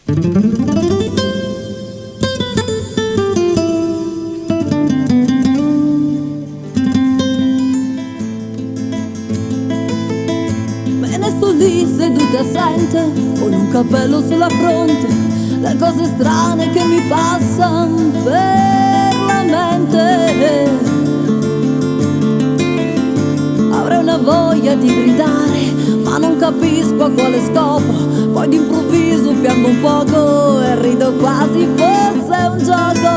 Me ne sto lì seduta assente, con un cappello sulla fronte, le cose strane che mi passano per la mente. Avrei una voglia di gridare, ma non capisco a quale scopo. Poi d'improvviso piango un poco e rido quasi fosse un gioco.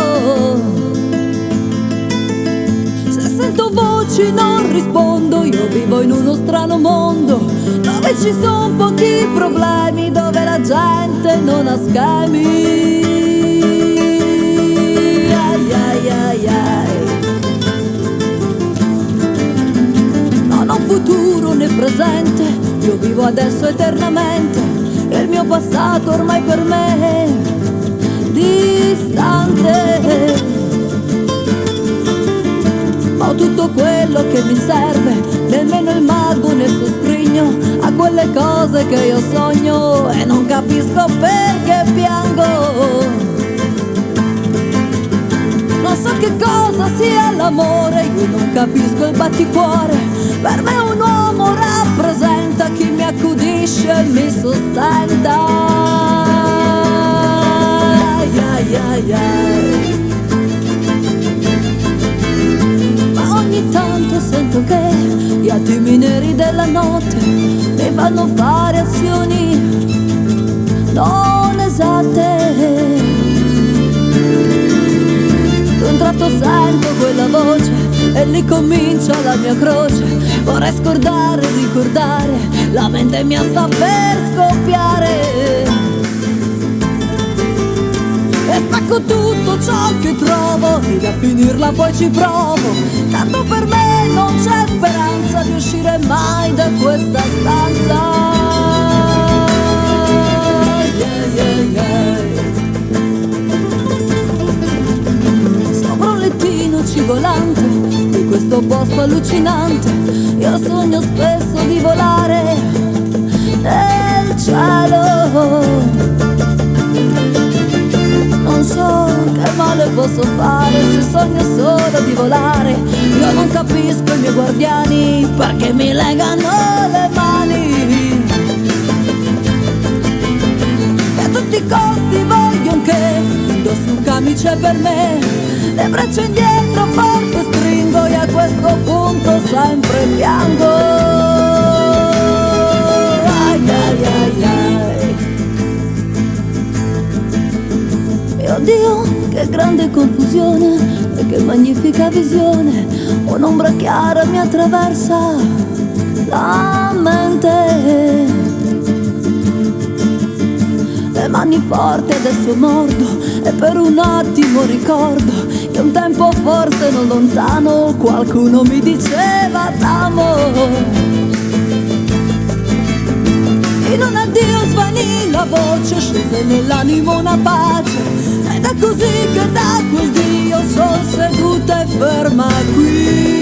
Se sento voci non rispondo, io vivo in uno strano mondo dove ci sono pochi problemi, dove la gente non ha schemi. Ai ai ai ai. Non ho futuro né presente, io vivo adesso eternamente, e il mio passato ormai per me è distante. Ma ho tutto quello che mi serve, nemmeno il mago nel suo scrigno ha quelle cose che io sogno, e non capisco perché piango. Non so che cosa sia l'amore, io non capisco il batticuore. Per me un uomo rappresenta chi mi accudisce e mi sostenta. Ai ai ai ai. Ma ogni tanto sento che gli attimi neri della notte mi fanno fare azioni non esatte. Un tratto sento quella voce e lì comincia la mia croce. Vorrei scordare, ricordare, la mente mia sta per scoppiare. E spacco tutto ciò che trovo ed a finirla poi ci provo. Tanto per me non c'è speranza di uscire mai da questa stanza. Yeah, yeah, yeah. Civolante di questo posto allucinante, io sogno spesso di volare nel cielo. Non so che male posso fare se sogno solo di volare. Io non capisco i miei guardiani perché mi legano le mani. E a tutti i costi vogliono che indossi un camice per me. Le braccia indietro forte stringo e a questo punto sempre piango. Ai ai ai ai. E oddio, che grande confusione e che magnifica visione. Un'ombra chiara mi attraversa la mente. Le mani forti adesso mordo e per un attimo ricordo che un tempo forse non lontano qualcuno mi diceva t'amo. In un addio svanì la voce, scese nell'animo una pace, ed è così che da quel Dio sono seduta e ferma qui.